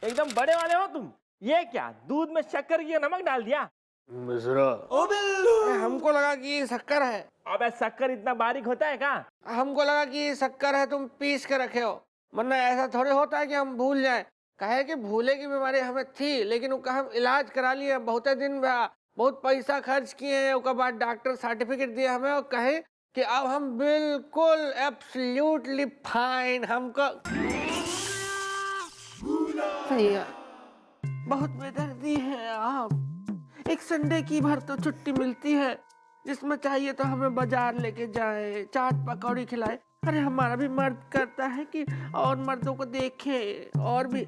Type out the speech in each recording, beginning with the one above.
एकदम बड़े वाले हो तुम। ये क्या, दूध में शक्कर की नमक डाल दिया? मिश्रा, हमको लगा कि ये शक्कर है। अबे शक्कर इतना बारीक होता है क्या? हमको लगा कि ये शक्कर है, तुम पीस के रखे हो। वरना ऐसा थोड़े होता है कि हम भूल जाएं। कहे कि भूले की बीमारी हमें थी, लेकिन उसका हम इलाज करा लिए, बहुत दिन बहुत पैसा खर्च किए हैं। उसके बाद डॉक्टर सर्टिफिकेट दिया हमें और कहे कि अब हम बिल्कुल एब्सोल्युटली फाइन। हमको भैया बहुत बेदर्दी है आप। एक संडे की भर तो छुट्टी मिलती है, जिसमें चाहिए तो हमें बाजार लेके जाए, चाट पकौड़ी खिलाए। अरे हमारा भी मर्द करता है कि और मर्दों को देखे। और भी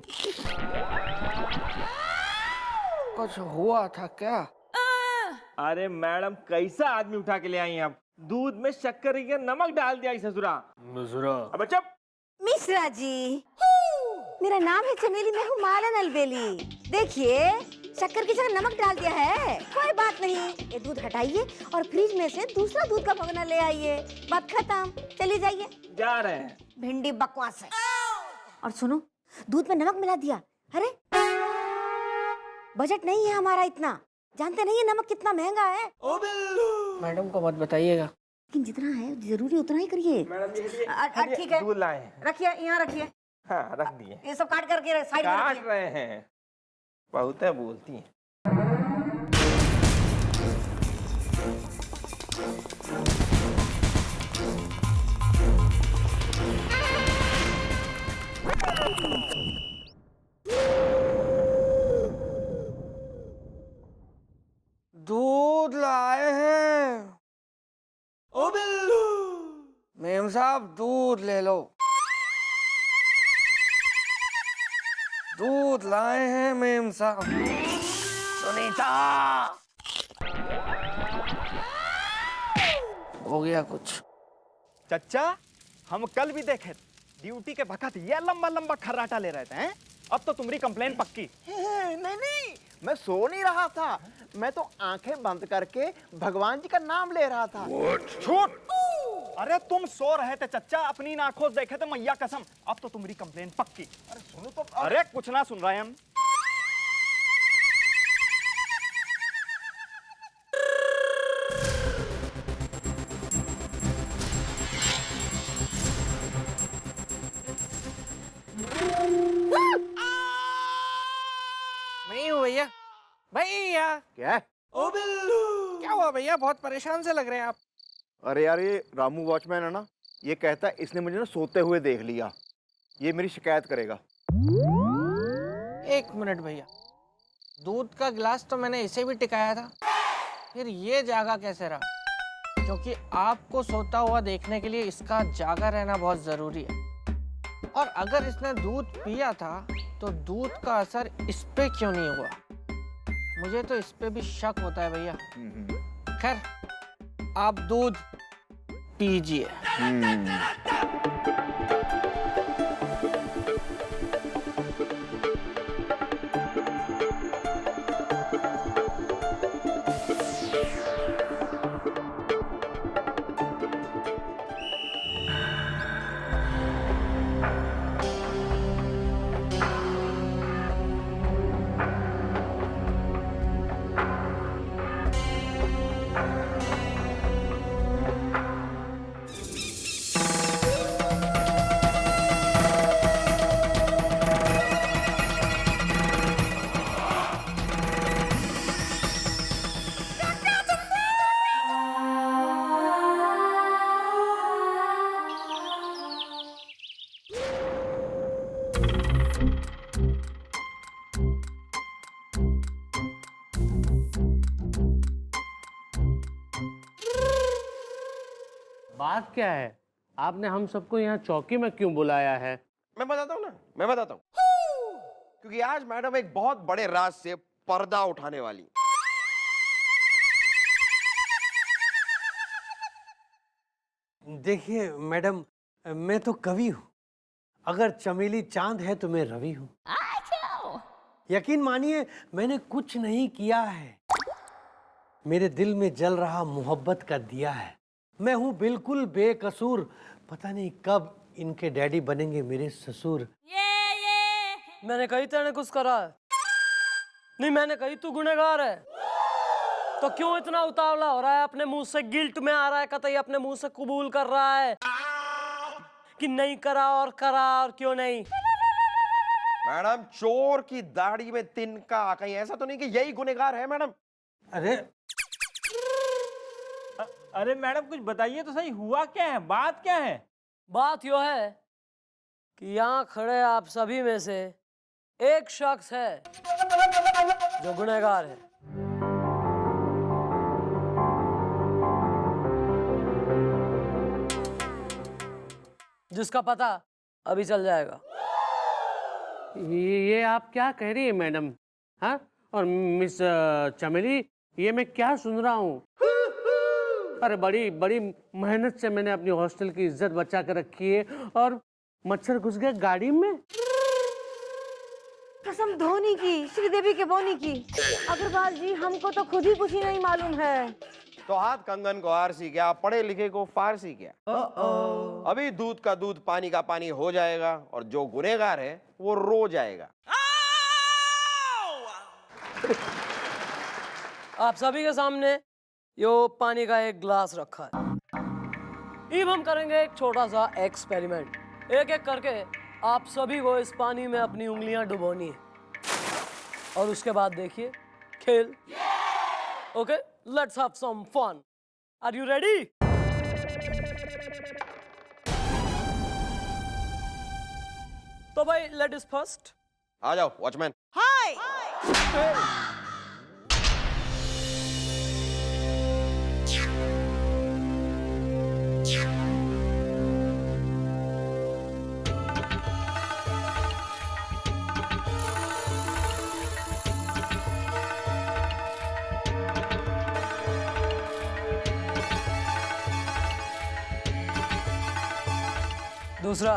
कुछ हुआ था क्या? अरे मैडम, कैसा आदमी उठा के ले आई हैं आप? दूध में शक्कर की नमक डाल दिया इस ससुरा। मिश्रा, अब चुप। मिश्रा जी, मेरा नाम है चमेली, मैं हूँ मालन अलबेली। देखिए, शक्कर की जगह नमक डाल दिया है, कोई बात नहीं। ये दूध हटाइए और फ्रिज में से दूसरा दूध का भगोना ले आइए। बात खत्म, चली जाइए। जा रहे हैं। भिंडी बकवास है। और सुनो, दूध में नमक मिला दिया। अरे बजट नहीं है हमारा इतना, जानते नहीं है नमक कितना महंगा है। मैडम को मत बताइएगा। लेकिन जितना है जरूरी उतना ही करिए। मैडम ठीक है, दूध लाए हैं। रखिए, यहाँ रखिए। हाँ, रख दिए। ये सब काट करके साइड में काट रखिए। रहे हैं, बहुत है बोलती हैं। दूध लाए हैं। ओ बिल्लू, मेम साहब दूध ले लो। दूध लाए हैं मेम साहब। सुनीता, हो गया कुछ? चच्चा, हम कल भी देखे ड्यूटी के वक्त ये लंबा लंबा खर्राटा ले रहे थे हैं? अब तो तुम्हारी कंप्लेन पक्की। नहीं, मैं सो नहीं रहा था। मैं तो आंखें बंद करके भगवान जी का नाम ले रहा था। झूठ! अरे तुम सो रहे थे चच्चा, अपनी आंखों देखे थे मैया कसम। अब तो तुम्हारी कंप्लेन पक्की। अरे सुनो तो। अरे कुछ ना सुन रहे हैं हम। नहीं हूँ भैया। भैया क्या है? ओ बिल्लू, क्या हुआ भैया? बहुत परेशान से लग रहे हैं आप। अरे यार, ये रामू वॉचमैन है ना, ये कहता है इसने मुझे ना सोते हुए देख लिया। ये मेरी शिकायत करेगा। एक मिनट भैया, दूध का गिलास तो मैंने इसे भी टिकाया था, फिर ये जागा कैसे रहा? क्योंकि आपको सोता हुआ देखने के लिए इसका जागा रहना बहुत जरूरी है। और अगर इसने दूध पिया था तो दूध का असर इस पे क्यों नहीं हुआ? मुझे तो इस पे भी शक होता है भैया। खैर, आप दूध पीजिए। बात क्या है? आपने हम सबको यहाँ चौकी में क्यों बुलाया है? मैं बताता हूँ ना, मैं बताता हूँ। क्योंकि आज मैडम एक बहुत बड़े राज से पर्दा उठाने वाली। देखिए मैडम, मैं तो कवि हूँ। अगर चमेली चांद है तो मैं रवि हूँ। यकीन मानिए, मैंने कुछ नहीं किया है। मेरे दिल में जल रहा मोहब्बत का दिया है। मैं हूँ बिल्कुल बेकसूर। पता नहीं कब इनके डैडी बनेंगे मेरे ससुर। मैंने कही तेने कुछ करा है? नहीं, मैंने कही तू गुनहगार है। तो क्यों इतना उतावला हो रहा है? अपने मुंह से गिल्ट में आ रहा है, कतई अपने मुंह से कबूल कर रहा है कि नहीं करा, और करा, और क्यों नहीं? मैडम, चोर की दाढ़ी में तिनका, कहीं ऐसा तो नहीं कि यही गुनहगार है मैडम? अरे अरे मैडम कुछ बताइए तो सही, हुआ क्या है, बात क्या है? बात यो है कि यहाँ खड़े आप सभी में से एक शख्स है जो गुनहगार है। जिसका पता अभी चल जाएगा। ये आप क्या कह रही है मैडम? हाँ, और मिस चमेली, ये मैं क्या सुन रहा हूँ? अरे बड़ी बड़ी मेहनत से मैंने अपनी हॉस्टल की इज्जत बचा कर रखी है और मच्छर घुस गया गाड़ी में। कसम धोनी की, श्रीदेवी के बोनी की। अग्रवाल जी, हमको तो खुद ही कुछ ही नहीं मालूम है। तो हाथ कंगन को आरसी क्या, पढ़े लिखे को फारसी क्या। अभी दूध का दूध, पानी का पानी हो जाएगा और जो गुनहगार है वो रो जाएगा। आप सभी के सामने यो पानी का एक ग्लास रखा है। अब हम करेंगे एक छोटा सा एक्सपेरिमेंट। एक एक करके आप सभी को इस पानी में अपनी उंगलियां डुबोनी है और उसके बाद देखिए खेल। Okay, let's have some fun. Are you ready? तो भाई लेडीज फर्स्ट। आ जाओ वॉचमैन। दूसरा।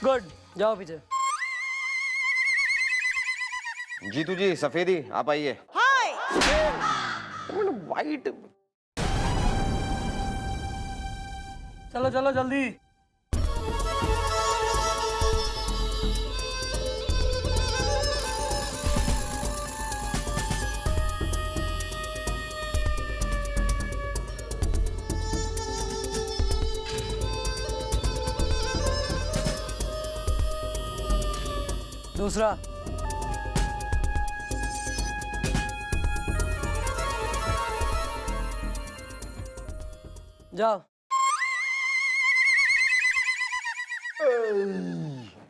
गुड, जाओ पीछे। जीतू जी, सफेदी आप आइए। वाइट। चलो चलो जल्दी। दूसरा। जाओ।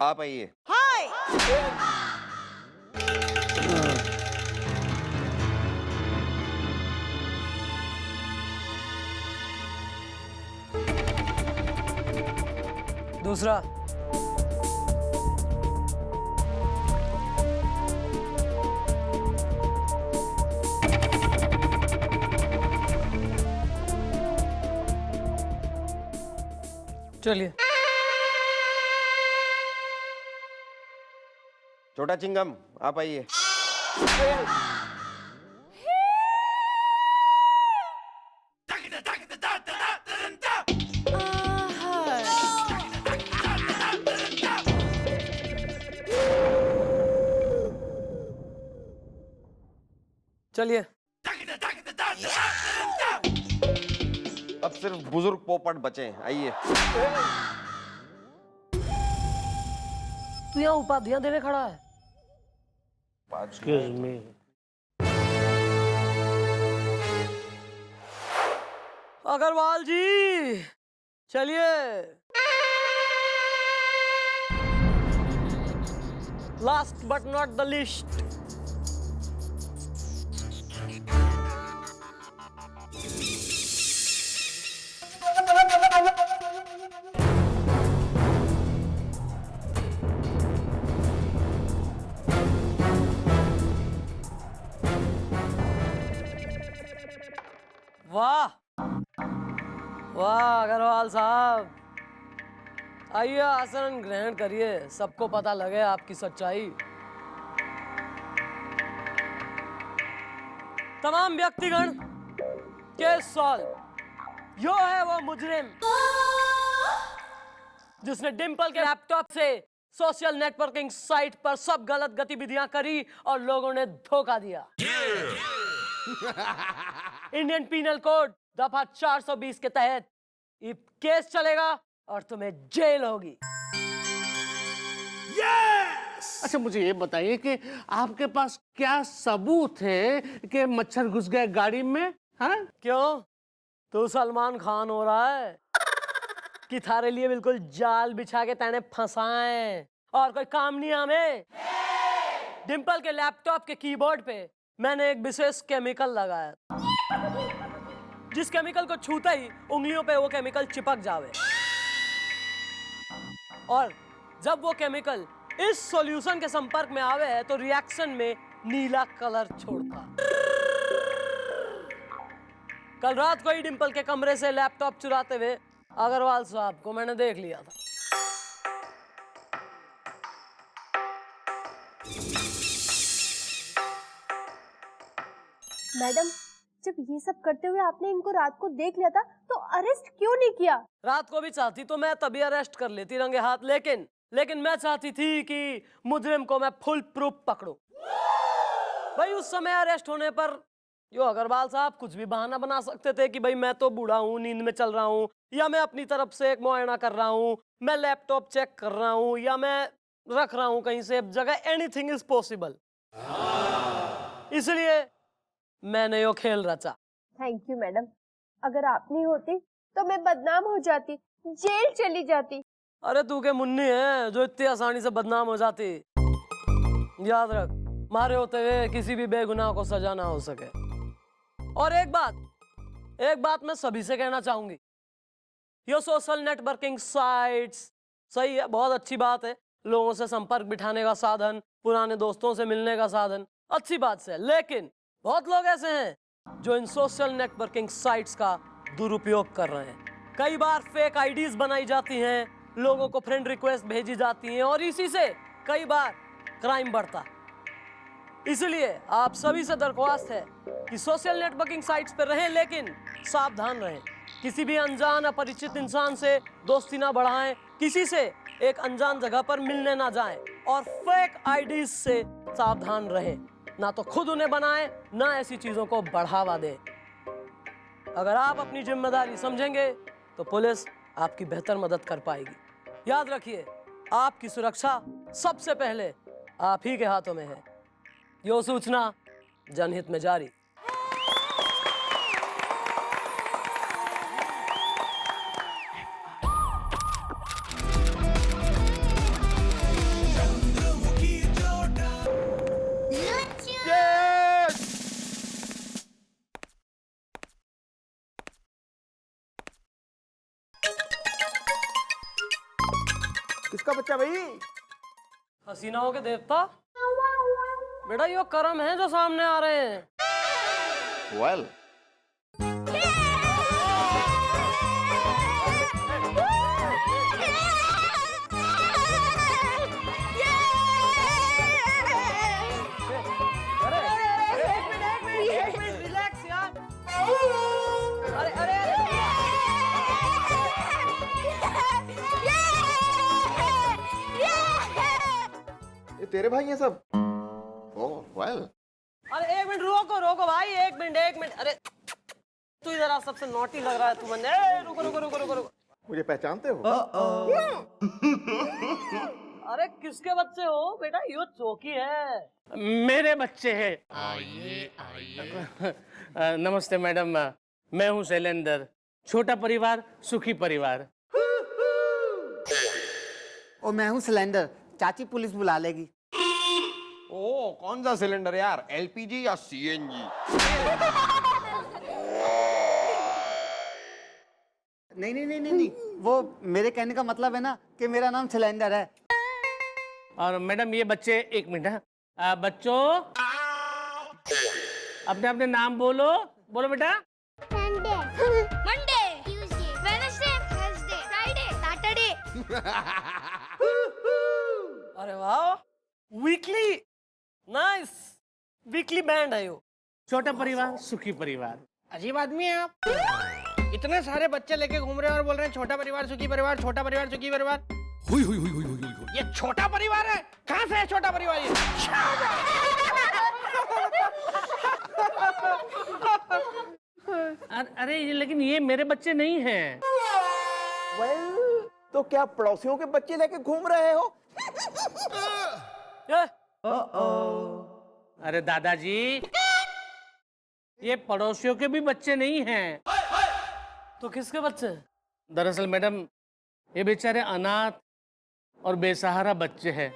आप आइए। दूसरा। चलिए। छोटा चिंगम आप आइए। चलिए। अब सिर्फ बुजुर्ग पोपट बचे हैं, आइए। तू यहाँ उपाधियां देने खड़ा है? Excuse me. अग्रवाल जी चलिए। Last but not the least. वाह वाह अग्रवाल साहब, आइए आसन ग्रहण करिए, सबको पता लगे आपकी सच्चाई। तमाम व्यक्तिगण केस सॉल्व। यो है वो मुजरिम जिसने डिंपल के लैपटॉप से सोशल नेटवर्किंग साइट पर सब गलत गतिविधियां करी और लोगों ने धोखा दिया। इंडियन पीनल कोड दफा 420 के तहत ये केस चलेगा और तुम्हें जेल होगी। अच्छा मुझे ये बताइए कि आपके पास क्या सबूत है कि मच्छर घुस गए गाड़ी में? हाँ क्यों तू सलमान खान हो रहा है कि थारे लिए बिल्कुल जाल बिछा के तैने फंसाए और कोई काम नहीं हमें। डिंपल के लैपटॉप के कीबोर्ड पे मैंने एक विशेष केमिकल लगाया जिस केमिकल को छूते ही उंगलियों पे वो केमिकल चिपक जावे और जब वो केमिकल इस सॉल्यूशन के संपर्क में आवे है तो रिएक्शन में नीला कलर छोड़ता। कल रात को ही डिंपल के कमरे से लैपटॉप चुराते हुए अग्रवाल साहब को मैंने देख लिया था। मैडम, जब ये सब करते हुए आपने इनको रात को देख लिया था तो अरेस्ट क्यों नहीं किया? रात को भी चाहती तो मैं तभी अरेस्ट कर लेती रंगे हाथ, लेकिन मैं चाहती थी कि मुजरिम को मैं फुल प्रूफ पकड़ूं। भाई उस समय अरेस्ट होने पर यो अग्रवाल साहब कुछ भी बहाना बना सकते थे कि भाई मैं तो बूढ़ा हूँ, नींद में चल रहा हूँ, या मैं अपनी तरफ से एक मुआयना कर रहा हूँ, मैं लैपटॉप चेक कर रहा हूँ, या मैं रख रहा हूँ कहीं से जगह। Anything is possible. इसलिए मैंने यो खेल रचा। थैंक यू मैडम, अगर आप नहीं होती तो मैं बदनाम हो जाती, जेल चली जाती। अरे तू के मुन्नी है जो इतनी आसानी से बदनाम हो जाती। याद रख, मारे होते हुए किसी भी बेगुनाह को सजा ना हो सके। और एक बात मैं सभी से कहना चाहूंगी, ये सोशल नेटवर्किंग साइट्स सही है, बहुत अच्छी बात है, लोगों से संपर्क बिठाने का साधन, पुराने दोस्तों से मिलने का साधन, अच्छी बात से। लेकिन बहुत लोग ऐसे हैं जो इन सोशल नेटवर्किंग साइट्स का दुरुपयोग कर रहे हैं। कई बार फेक आईडीज बनाई जाती हैं, लोगों को फ्रेंड रिक्वेस्ट भेजी जाती हैं और इसी से कई बार क्राइम बढ़ता। इसलिए आप सभी से दरख्वास्त है कि सोशल नेटवर्किंग साइट्स पर रहें, लेकिन सावधान रहें। किसी भी अनजान अपरिचित इंसान से दोस्ती ना बढ़ाएं, किसी से एक अनजान जगह पर मिलने ना जाएं और फेक आईडीज से सावधान रहें। ना तो खुद उन्हें बनाएं, ना ऐसी चीजों को बढ़ावा दें। अगर आप अपनी जिम्मेदारी समझेंगे तो पुलिस आपकी बेहतर मदद कर पाएगी। याद रखिए, आपकी सुरक्षा सबसे पहले आप ही के हाथों में है। यो सूचना जनहित में जारी। किसका बच्चा भाई? हसीनाओं के देवता बेटा, यो कर्म है जो सामने आ रहे हैं। वेल एक मिनट रिलैक्स यार। अरे ये तेरे भाई हैं सब? ओह वेल। अरे एक मिनट रोको भाई, एक मिनट। अरे तू इधर आ, सबसे नॉटी लग रहा है तू बंदे। रुको। मुझे पहचानते हो? अरे किसके बच्चे हो बेटा? यो चौकी है। मेरे बच्चे हैं। नमस्ते मैडम, मैं हूँ शैलेंद्र। छोटा परिवार सुखी परिवार। और मैं हूँ सिलेंडर, चाची पुलिस बुला लेगी। ओ कौन सा सिलेंडर यार, एलपीजी या सीएनजी? नहीं, वो मेरे कहने का मतलब है ना कि मेरा नाम सिलेंडर है। और मैडम ये बच्चे, एक मिनट, बच्चों अपने अपने नाम बोलो बेटा। Monday, Tuesday, Wednesday, Thursday, Friday, Saturday. अरे वाह, वीकली नाइस। वीकली बैंड है यो। छोटा परिवार सुखी परिवार। अजीब आदमी है आप, इतने सारे बच्चे लेके घूम रहे हैं और बोल रहे हैं छोटा परिवार सुखी परिवार, छोटा परिवार सुखी परिवार। ये छोटा परिवार है? कहाँ से है छोटा परिवार ये? अरे लेकिन ये मेरे बच्चे नहीं हैं। तो क्या पड़ोसियों के बच्चे लेके घूम रहे हो? अरे दादाजी, ये पड़ोसियों के भी बच्चे नहीं हैं। तो किसके बच्चे हैं? दरअसल मैडम, ये बेचारे अनाथ और बेसहारा बच्चे हैं।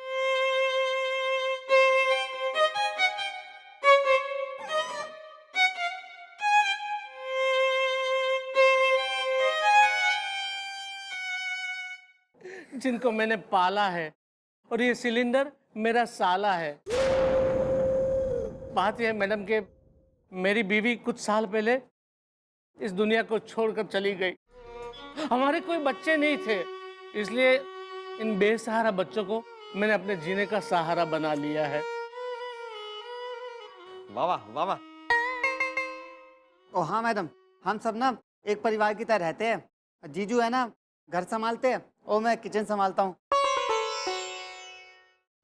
जिनको मैंने पाला है, और ये सिलेंडर मेरा साला है। बात यह है मैडम कि मेरी बीवी कुछ साल पहले इस दुनिया को छोड़कर चली गई। हमारे कोई बच्चे नहीं थे, इसलिए इन बेसहारा बच्चों को मैंने अपने जीने का सहारा बना लिया है। वाह वाह वाह वाह। ओ हाँ मैडम, हम सब ना एक परिवार की तरह रहते हैं। जीजू है ना घर संभालते हैं और मैं किचन संभालता हूँ।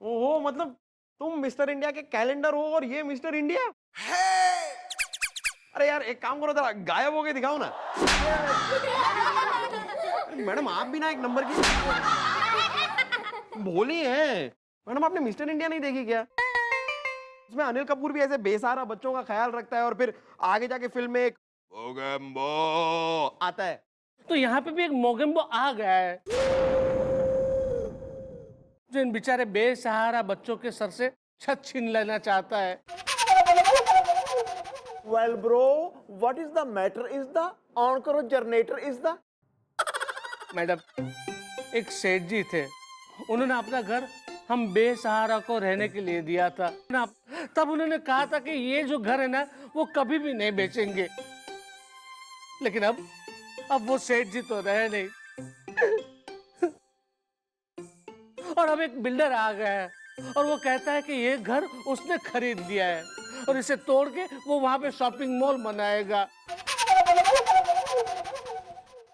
ओहो, मतलब तुम मिस्टर इंडिया के कैलेंडर हो और ये मिस्टर इंडिया है। अरे यार एक काम करो, जरा गायब हो के दिखाओ ना। मैडम आप भी ना एक नंबर की भोली हैं। मैडम आपने मिस्टर इंडिया नहीं देखी क्या? उसमें अनिल कपूर भी ऐसे बेसहारा बच्चों का ख्याल रखता है और फिर आगे जाके फिल्म में एक मोगेम्बो आता है। तो यहाँ पे भी एक मोगेम्बो आ गया है, जो इन बेचारे बेसहारा बच्चों के सर से छत छीन लेना चाहता है। Well bro, what is the matter is the on करो जनरेटर is the। मैडम, एक सेठ जी थे, उन्होंने अपना घर हम बेसहारा को रहने के लिए दिया था। तब उन्होंने कहा था कि ये जो घर है ना वो कभी भी नहीं बेचेंगे। लेकिन अब वो सेठ जी तो रहे नहीं, और अब एक बिल्डर आ गया है और वो कहता है कि ये घर उसने खरीद लिया है और इसे तोड़ के वो वहां पे शॉपिंग मॉल बनाएगा।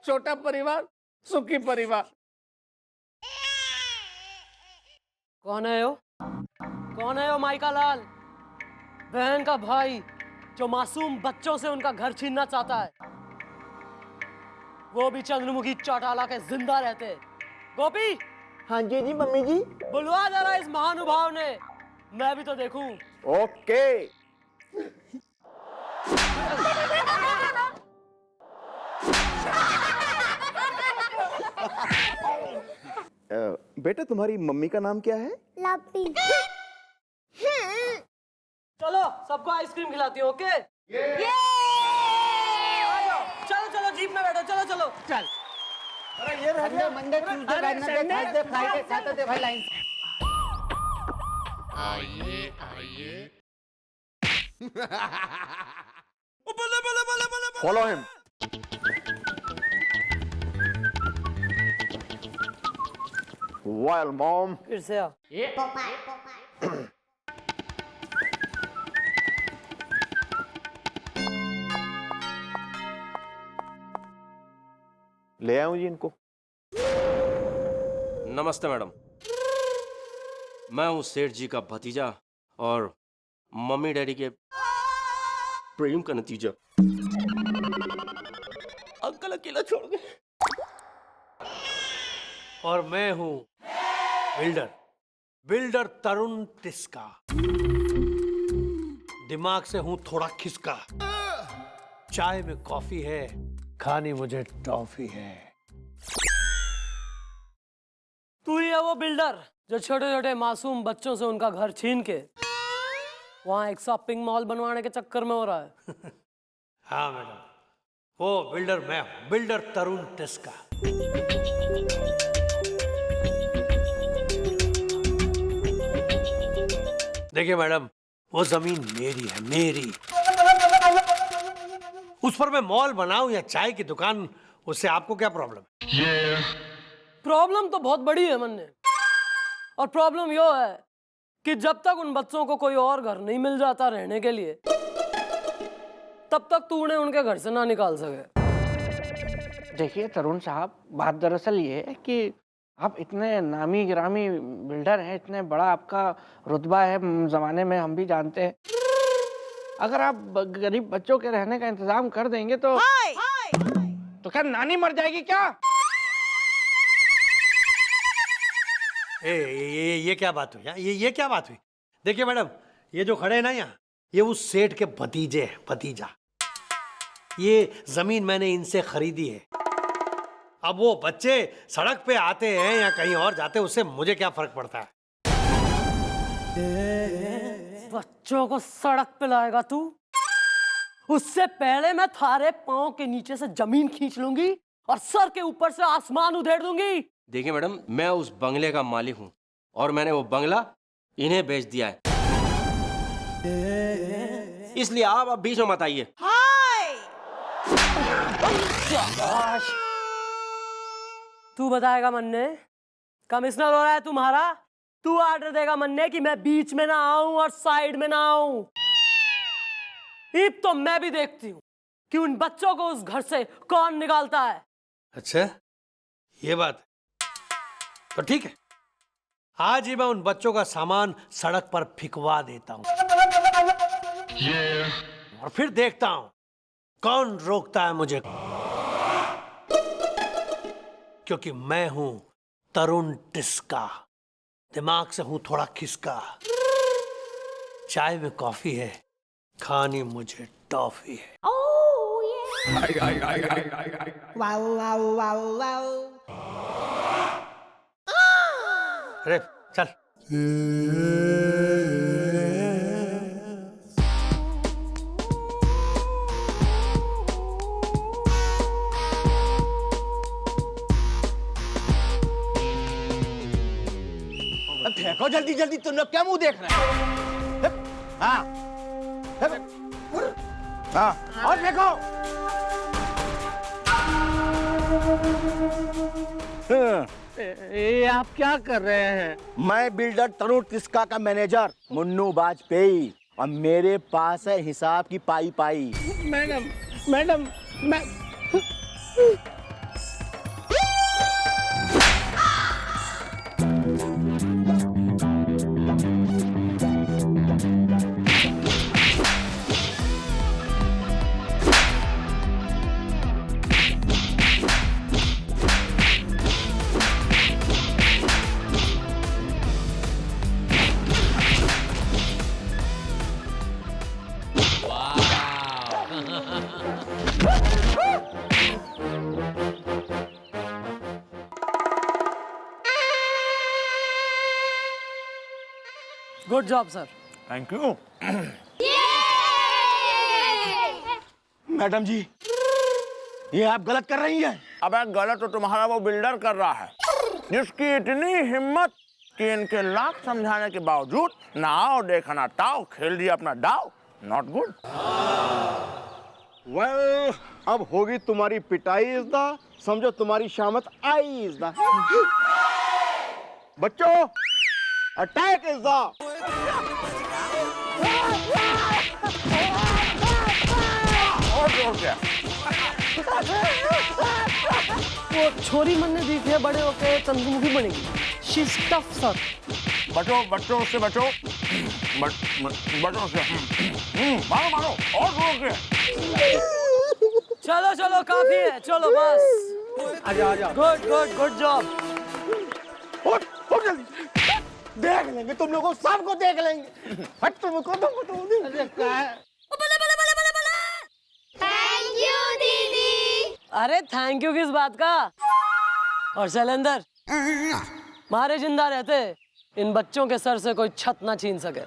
छोटा परिवार सुखी परिवार। कौन है यो? कौन है यो माइका लाल? बहन का भाई जो मासूम बच्चों से उनका घर छीनना चाहता है, वो भी चंद्रमुखी चौटाला के जिंदा रहते। गोपी। हाँ जी जी मम्मी जी। बुलवा जरा इस महानुभाव ने, मैं भी तो देखूं। ओके। बेटा तुम्हारी मम्मी का नाम क्या है? लापी। चलो सबको आइसक्रीम खिलाती हूँ। ओके? चलो चलो जीप में बैठो, चलो चलो। चल। अरे ये रह गया। Monday Tuesday Wednesday Thursday Friday Saturday भाई line. Follow him. Well mom। फिर से आ। ले आऊं जी इनको। नमस्ते मैडम, मैं हूं सेठ जी का भतीजा और मम्मी डैडी के प्रेम का नतीजा। अंकल अकेला छोड़ गए। और मैं हूं बिल्डर तरुण टिस्का। दिमाग से हूं थोड़ा खिसका। चाय में कॉफी है, खानी मुझे टॉफी है। तू ही है वो बिल्डर जो छोटे छोटे मासूम बच्चों से उनका घर छीन के वहां एक शॉपिंग मॉल बनवाने के चक्कर में हो रहा है। हाँ मैडम, वो बिल्डर मैं हूं, बिल्डर तरुण टिस्का। देखिए मैडम, वो जमीन मेरी है, मेरी। उस पर मैं मॉल बनाऊं या चाय की दुकान, उससे आपको क्या प्रॉब्लम है? प्रॉब्लम तो बहुत बड़ी है मन्ने, और प्रॉब्लम यो है कि जब तक उन बच्चों को कोई और घर नहीं मिल जाता रहने के लिए, तब तक तू उन्हें उनके घर से ना निकाल सके। देखिए तरुण साहब, बात दरअसल ये है कि आप इतने नामी गिरामी बिल्डर हैं, इतने बड़ा आपका रुतबा है ज़माने में, हम भी जानते हैं। अगर आप गरीब बच्चों के रहने का इंतजाम कर देंगे तो क्या नानी मर जाएगी क्या? ये क्या बात हुई? ये क्या बात हुई? देखिए मैडम, ये जो खड़े हैं ना यहाँ, ये उस सेठ के भतीजे हैं, भतीजा। ये जमीन मैंने इनसे खरीदी है। अब वो बच्चे सड़क पे आते हैं या कहीं और जाते हैं, उससे मुझे क्या फर्क पड़ता है? बच्चों को सड़क पे लाएगा तू? उससे पहले मैं थारे पांव के नीचे से जमीन खींच लूंगी और सर के ऊपर से आसमान उधेड़ दूंगी। देखिए मैडम, मैं उस बंगले का मालिक हूँ और मैंने वो बंगला इन्हें बेच दिया है, इसलिए आप अब बीच में मत आइए। तू बताएगा मन्ने? कमिश्नर हो रहा है तुम्हारा? तू आर्डर देगा मन्ने कि मैं बीच में ना आऊं और साइड में ना आऊं? अब तो मैं भी देखती हूँ कि उन बच्चों को उस घर से कौन निकालता है। अच्छा, ये बात है तो ठीक है, आज ही मैं उन बच्चों का सामान सड़क पर फिकवा देता हूँ और फिर देखता हूँ कौन रोकता है मुझे, क्योंकि मैं हूं तरुण टिस्का, दिमाग से हूं थोड़ा खिसका। चाय में कॉफी है, खानी मुझे टॉफी है। अरे चल। फेंको जल्दी जल्दी, तुम लोग क्या मुंह देख रहे हैं? हाँ हाँ, और फेंको। ये आप क्या कर रहे हैं? मैं बिल्डर तरुण तिस्का का मैनेजर मुन्नू वाजपेयी, और मेरे पास है हिसाब की पाई पाई। मैडम मैं good job sir. Thank you. Madam ji, ये आप गलत कर रही हैं। अबे गलत तो तुम्हारा वो बिल्डर कर रहा है, जिसकी इतनी हिम्मत कि इनके लाख समझाने के बावजूद ना आओ देखना ताओ, खेल दिया अपना दाव। Not good. वेल, अब होगी तुम्हारी पिटाई इस दा, समझो तुम्हारी शामत आई इस दा। बच्चों, अटैक इस दा। वो छोरी मन ने दी थी बड़े होके चंद्रमुखी बनेगी। She is tough sir. बचो बच्चों से बचो, बचो से। मारो मारो और जोर से। चलो चलो काफी है, चलो बस। आजा आजा। Good good good job. देख लेंगे तुम लोगों, सबको देख लेंगे। हट तुमको थैंक यू दीदी। अरे थैंक यू किस बात का? और शैलेंद्र, मारे जिंदा रहते इन बच्चों के सर से कोई छत ना छीन सके।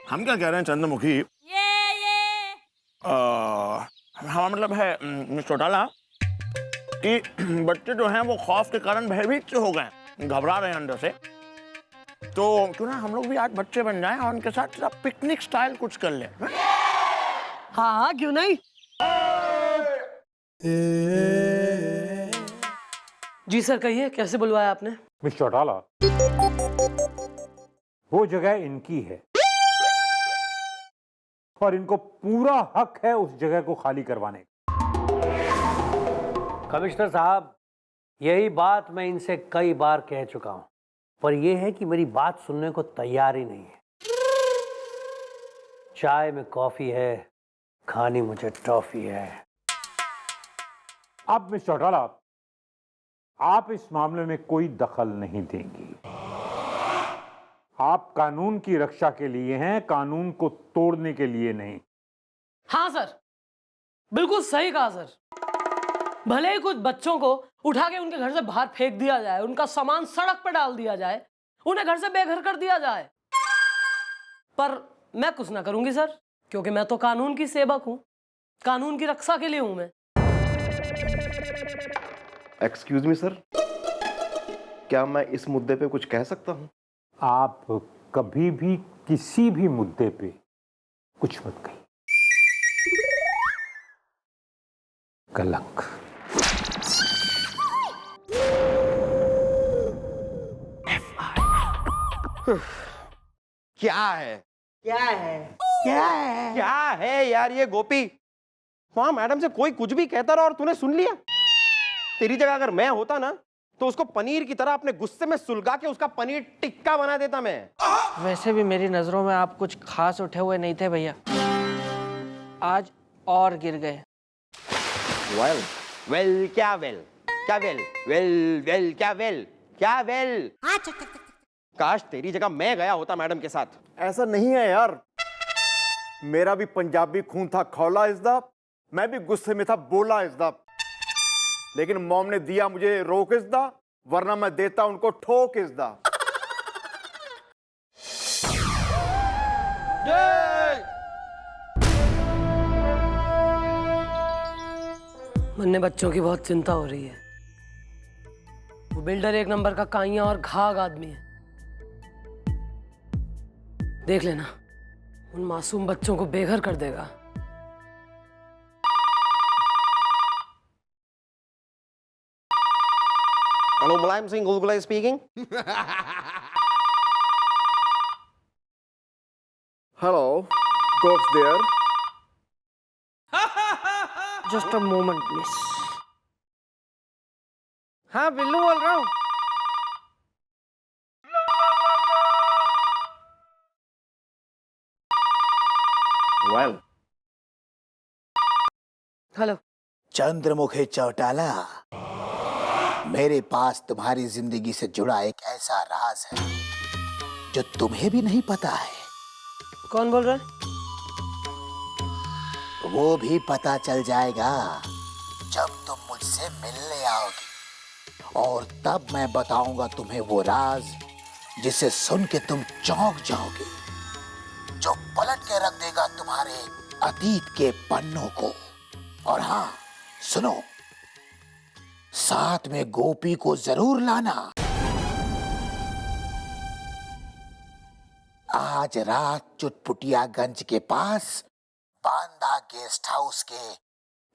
हम क्या कह रहे हैं चंद्रमुखी? हमारा मतलब है मिस चौटाला कि बच्चे जो हैं वो खौफ के कारण भयभीत से हो गए, घबरा रहे हैं अंदर से। तो क्यों ना हम लोग भी आज बच्चे बन जाएं और उनके साथ पिकनिक स्टाइल कुछ कर लें। हाँ हाँ क्यों नहीं। जी सर कहिए, कैसे बुलवाया आपने? मिस चौटाला, वो जगह इनकी है, और इनको पूरा हक है उस जगह को खाली करवाने का। कमिश्नर साहब, यही बात मैं इनसे कई बार कह चुका हूं, पर यह है कि मेरी बात सुनने को तैयार ही नहीं है। चाय में कॉफी है, खानी मुझे टॉफी है। अब मिस्टर चौटाला, आप इस मामले में कोई दखल नहीं देंगी। आप कानून की रक्षा के लिए हैं, कानून को तोड़ने के लिए नहीं। हाँ सर, बिल्कुल सही कहा सर। भले ही कुछ बच्चों को उठा के उनके घर से बाहर फेंक दिया जाए, उनका सामान सड़क पर डाल दिया जाए, उन्हें घर से बेघर कर दिया जाए, पर मैं कुछ ना करूंगी सर, क्योंकि मैं तो कानून की सेवक हूं, कानून की रक्षा के लिए हूं मैं। एक्सक्यूज मी सर, क्या मैं इस मुद्दे पे कुछ कह सकता हूँ? आप कभी भी किसी भी मुद्दे पे कुछ मत कहिए। कलंक। क्या है? क्या है? क्या है? क्या है यार ये गोपी? वहां मैडम से कोई कुछ भी कहता रहा और तूने सुन लिया। तेरी जगह अगर मैं होता ना तो उसको पनीर की तरह अपने गुस्से में सुलगा के उसका पनीर टिक्का बना देता मैं। वैसे भी मेरी नजरों में आप कुछ खास उठे हुए नहीं थे भैया, आज और गिर गए। वेल वेल क्या वेल क्या वेल वेल वेल क्या वेल क्या वेल। काश तेरी जगह मैं गया होता मैडम के साथ। ऐसा नहीं है यार, मेरा भी पंजाबी खून था खौला इज़दा, मैं भी गुस्से में था बोला इज़दा, लेकिन मॉम ने दिया मुझे रोक इज़दा, वरना मैं देता उनको ठोक इज़दा। मन्ने बच्चों की बहुत चिंता हो रही है। वो बिल्डर एक नंबर का काइया और घाघ आदमी है। देख लेना, उन मासूम बच्चों को बेघर कर देगा। Hello, Mulayam Singh Gulgula speaking. Hello, Gops there. Just a moment please. हाँ, बिल्लू बोल रहा हूँ। वेल, हेलो चंद्रमुखी चौटाला, मेरे पास तुम्हारी जिंदगी से जुड़ा एक ऐसा राज है जो तुम्हें भी नहीं पता है। कौन बोल रहा है? वो भी पता चल जाएगा जब तुम मुझसे मिलने आओगी, और तब मैं बताऊंगा तुम्हें वो राज जिसे सुन के तुम चौंक जाओगे, जो पलट के रख देगा तुम्हारे अतीत के पन्नों को। और हाँ सुनो, साथ में गोपी को जरूर लाना। आज रात चुटपुटियागंज के पास बांदा गेस्ट हाउस के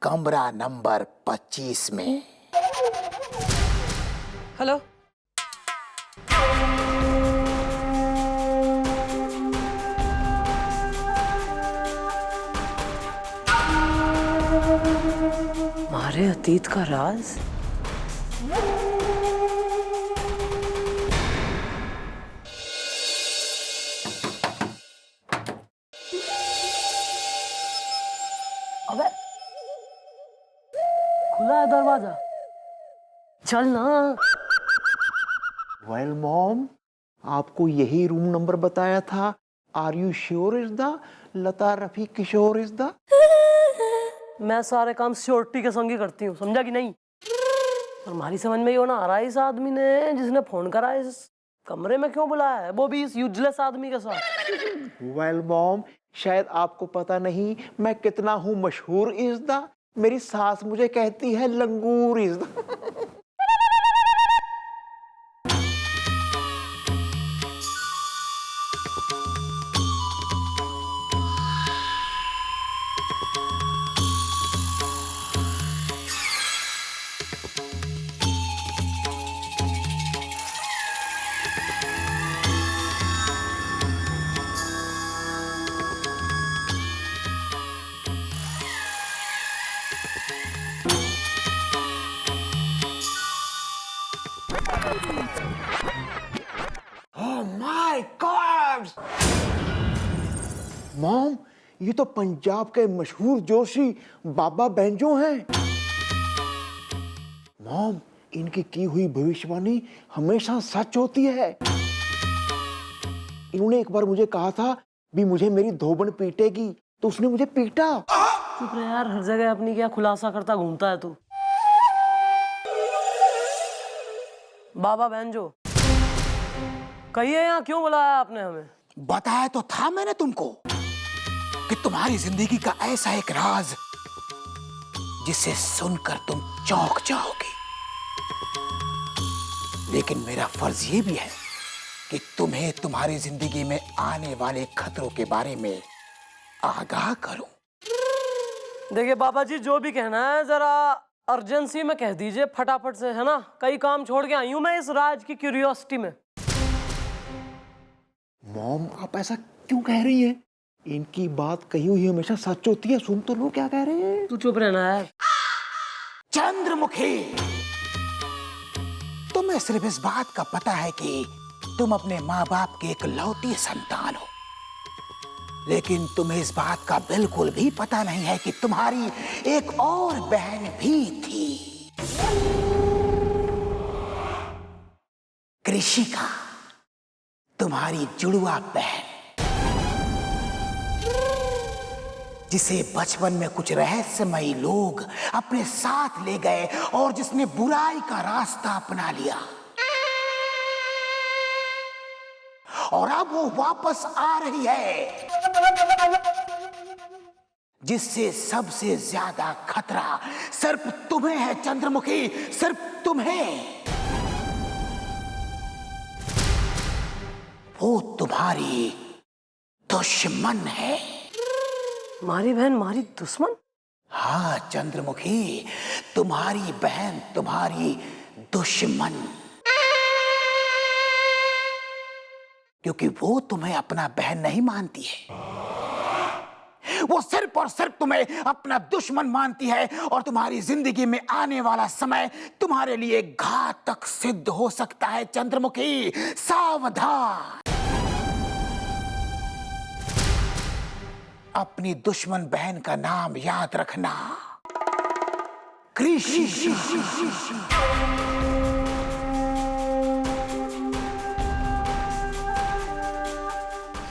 कमरा नंबर 25 में। हेलो, हमारे अतीत का राज। अबे खुला है दरवाजा, चल ना। वेल मॉम, आपको यही रूम नंबर बताया था। Are you sure is the Lata Rafi Kishore is the? मैं सारे काम श्योरिटी के संग ही करती हूँ, समझा कि नहीं? और हमारी समझ में ये होना आ रहा है, इस आदमी ने जिसने फोन करा इस कमरे में क्यों बुलाया है, वो भी इस यूजलेस आदमी के साथ। वेल मॉम, शायद आपको पता नहीं मैं कितना हूँ मशहूर इज द। मेरी सास मुझे कहती है लंगूर इज द। मॉम, ये तो पंजाब के मशहूर जोशी बाबा बैंजो हैं। मॉम, इनकी की हुई भविष्यवाणी हमेशा सच होती है। इन्होंने एक बार मुझे कहा था भी मुझे मेरी धोबन पीटेगी, तो उसने मुझे पीटा। चुप रहे यार, हर जगह अपनी क्या खुलासा करता घूमता है तू। बाबा बैंजो, कहिए यहाँ क्यों बुलाया आपने हमें? बताया तो था मैंने तुमको कि तुम्हारी जिंदगी का ऐसा एक राज जिसे सुनकर तुम चौंक जाओगे। लेकिन मेरा फर्ज ये भी है कि तुम्हें तुम्हारी जिंदगी में आने वाले खतरों के बारे में आगाह करूं। देखिए बाबा जी, जो भी कहना है जरा अर्जेंसी में कह दीजिए फटाफट से, है ना? कई काम छोड़ के आई हूं मैं इस राज की क्यूरियोसिटी में। मॉम, आप ऐसा क्यों कह रही हैं? इनकी बात कही हुई हमेशा सच होती है। सुन तो लो क्या कह रहे हैं। तू चुप रहना यार। चंद्रमुखी, तुम्हें सिर्फ इस बात का पता है कि तुम अपने माँ बाप के इकलौती संतान हो, लेकिन तुम्हें इस बात का बिल्कुल भी पता नहीं है कि तुम्हारी एक और बहन भी थी, कृषिका, तुम्हारी जुड़वा बहन, जिसे बचपन में कुछ रहस्यमयी लोग अपने साथ ले गए और जिसने बुराई का रास्ता अपना लिया, और अब वो वापस आ रही है, जिससे सबसे ज्यादा खतरा सिर्फ तुम्हें है चंद्रमुखी, सिर्फ तुम्हें। वो तुम्हारी दुश्मन है। हमारी बहन हमारी दुश्मन? हाँ चंद्रमुखी, तुम्हारी बहन तुम्हारी दुश्मन, क्योंकि वो तुम्हें अपना बहन नहीं मानती है, वो सिर्फ और सिर्फ तुम्हें अपना दुश्मन मानती है, और तुम्हारी जिंदगी में आने वाला समय तुम्हारे लिए घातक सिद्ध हो सकता है चंद्रमुखी, सावधान। अपनी दुश्मन बहन का नाम याद रखना, कृषि।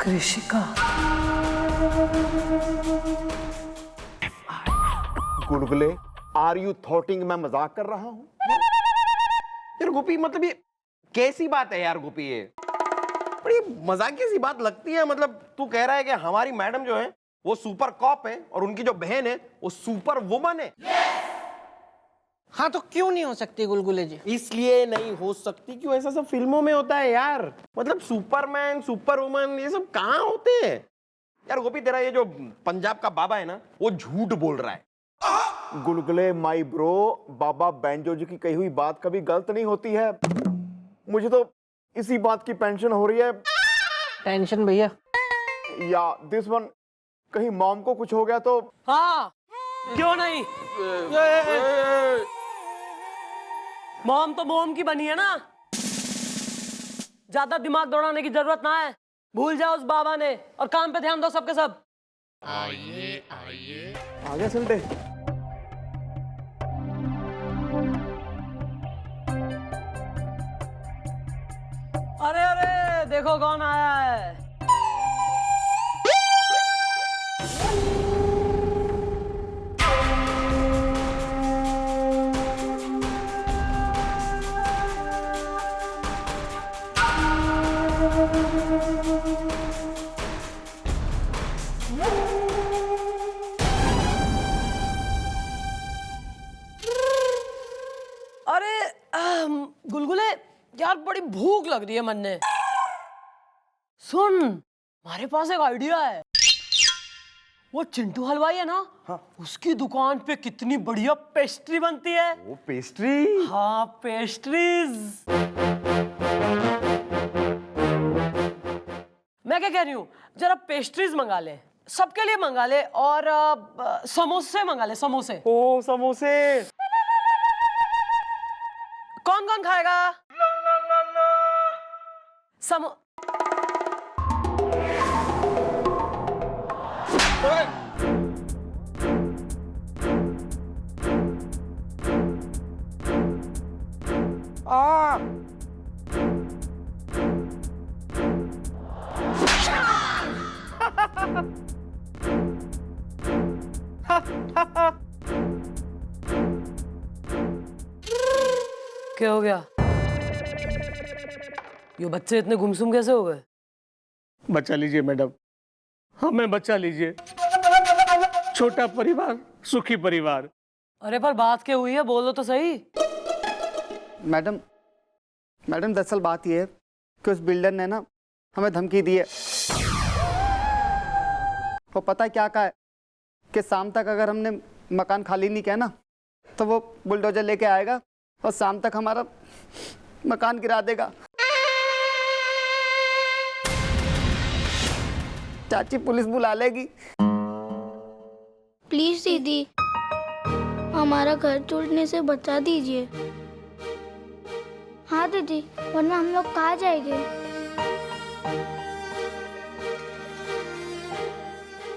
कृषिका। गुलगुले, आर यू थॉटिंग मैं मजाक कर रहा हूं? यार गोपी, मतलब ये कैसी बात है यार गोपी? ये बड़ी मजाकिया सी बात लगती है। मतलब तू कह रहा है कि हमारी मैडम जो है वो सुपर कॉप है और उनकी जो बहन है वो सुपर वुमन है। हाँ, तो क्यों नहीं हो सकती गुलगुले जी? इसलिए नहीं हो सकती क्यों, ऐसा सब फिल्मों में होता है यार। मतलब सुपरमैन, सुपर वुमन, ये सब कहाँ होते हैं यार? गोपी, तेरा ये जो पंजाब का बाबा है ना, वो झूठ बोल रहा है। गुलगुले माई ब्रो, बाबा बैंजो जी की कही हुई बात कभी गलत नहीं होती है। मुझे तो इसी बात की पेंशन हो रही है। टेंशन भैया? या दिस वन, कहीं मॉम को कुछ हो गया तो? हाँ, क्यों नहीं? मॉम तो मोम की बनी है ना, ज्यादा दिमाग दौड़ाने की जरूरत ना है। भूल जाओ उस बाबा ने और काम पे ध्यान दो सबके सब। आइए आइए, आ गया सिलटे। अरे अरे, देखो कौन आया है। गुलगुले यार, बड़ी भूख लग रही है मन ने। सुन, हमारे पास एक आइडिया है। वो चिंटू हलवाई है ना, हाँ। उसकी दुकान पे कितनी बढ़िया पेस्ट्री बनती है। वो पेस्ट्री? हाँ, पेस्ट्रीज। मैं क्या कह रही हूँ, जरा पेस्ट्रीज मंगा ले, सबके लिए मंगा ले, और समोसे मंगा ले, समोसे। ओ समोसे। कौन कौन खाएगा? क्या हो गया? ये बच्चे इतने गुमसुम कैसे हो गए? बचा लीजिए मैडम, हमें बचा लीजिए। छोटा परिवार, सुखी परिवार। अरे पर बात क्या हुई है, बोलो तो सही। मैडम मैडम दरअसल बात यह है कि उस बिल्डर ने ना हमें धमकी दी है। वो पता है क्या कहा है कि शाम तक अगर हमने मकान खाली नहीं किया ना तो वो बुलडोजर लेके आएगा और शाम तक हमारा मकान गिरा देगा। चाची पुलिस बुला लेगी। प्लीज दीदी, हमारा घर टूटने से बचा दीजिए। हाँ दीदी, वरना हम लोग कहाँ जाएंगे?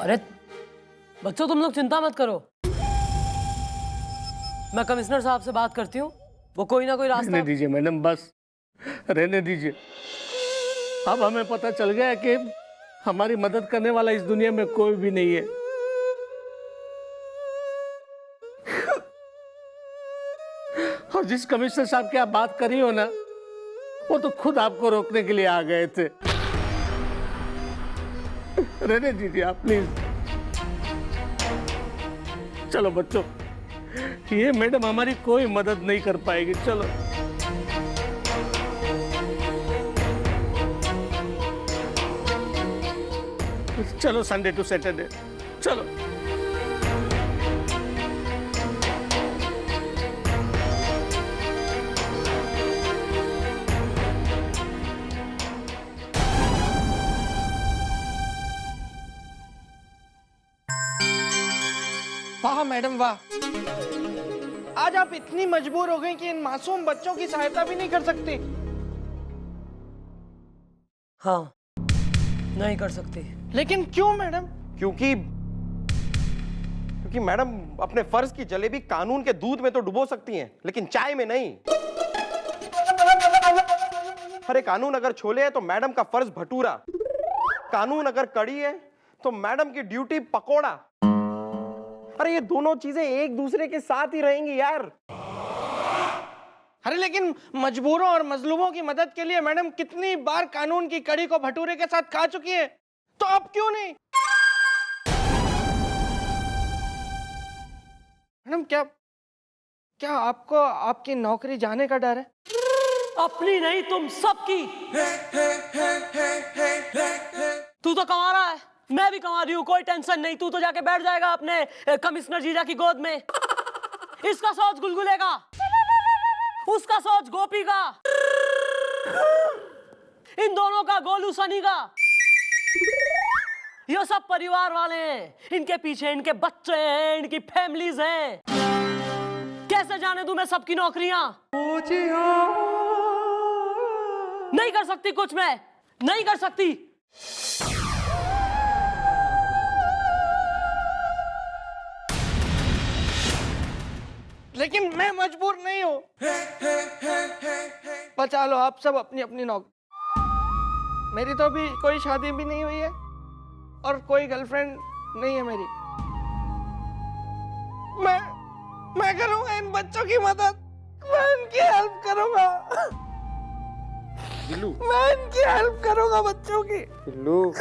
अरे बच्चों, तुम लोग चिंता मत करो, मैं कमिश्नर साहब से बात करती हूँ, वो कोई ना कोई रास्ता। रहने दीजिए मैडम, बस रहने दीजिए। अब हमें पता चल गया कि हमारी मदद करने वाला इस दुनिया में कोई भी नहीं है। और जिस कमिश्नर साहब की आप बात कर रही हो ना, वो तो खुद आपको रोकने के लिए आ गए थे। रहने दीजिए आप प्लीज। चलो बच्चों, ये मैडम हमारी कोई मदद नहीं कर पाएगी। चलो चलो, संडे टू सैटरडे चलो। वाह मैडम वाह, आज आप इतनी मजबूर हो गई कि इन मासूम बच्चों की सहायता भी नहीं कर सकती। हाँ, नहीं कर सकती। लेकिन क्यों मैडम? क्योंकि मैडम अपने फर्ज की जलेबी कानून के दूध में तो डुबो सकती हैं, लेकिन चाय में नहीं। अरे कानून अगर छोले है तो मैडम का फर्ज भटूरा, कानून अगर कड़ी है तो मैडम की ड्यूटी पकोड़ा। अरे ये दोनों चीजें एक दूसरे के साथ ही रहेंगी यार। अरे लेकिन मजबूरों और मजलूमों की मदद के लिए मैडम कितनी बार कानून की कड़ी को भटूरे के साथ खा चुकी है, तो अब क्यों नहीं? मैडम क्या आपको आपकी नौकरी जाने का डर है? अपनी नहीं, तुम सबकी। तू तो कमा रहा है, मैं भी कमा रही हूँ, कोई टेंशन नहीं। तू तो जाके बैठ जाएगा अपने कमिश्नर जीजा की गोद में। इसका सोच गुलगुले का, उसका सोच गोपी का, इन दोनों का गोलू सनी का। ये सब परिवार वाले हैं, इनके पीछे इनके बच्चे हैं, इनकी फैमिलीज हैं। कैसे जाने दूं मैं सबकी नौकरियां? नहीं कर सकती कुछ, मैं नहीं कर सकती। लेकिन मैं मजबूर नहीं हूं। बचा लो आप सब अपनी अपनी नौकरी। मेरी तो अभी कोई शादी भी नहीं हुई है और कोई गर्लफ्रेंड नहीं है मेरी। मैं करूंगा इन बच्चों की मदद, मैं इनकी हेल्प करूंगा। बिल्लू, मैं इनकी हेल्प करूंगा बच्चों की। बिल्लू